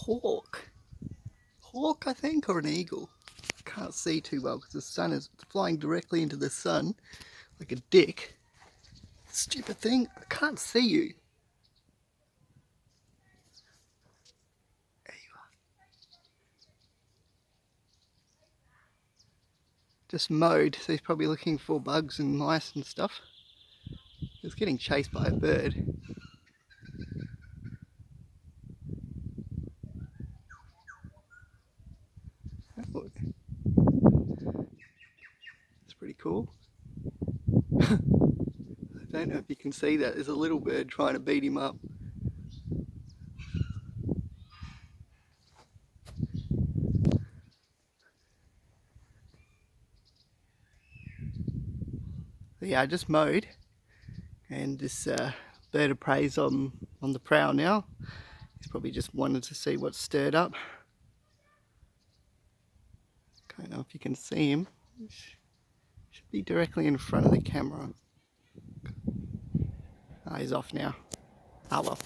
hawk. Hawk, I think, or an eagle. I can't see too well because the sun is flying directly into the sun like a dick. Stupid thing, I can't see you. There you are. Just mowed, so he's probably looking for bugs and mice and stuff. He was getting chased by a bird. Oh, it's pretty cool. I don't know if you can see that. There's a little bird trying to beat him up. But yeah, I just mowed, and this bird of prey's on the prowl now. He's probably just wanted to see what's stirred up. Don't know if you can see him. Should be directly in front of the camera. Oh, he's off now. Ah well.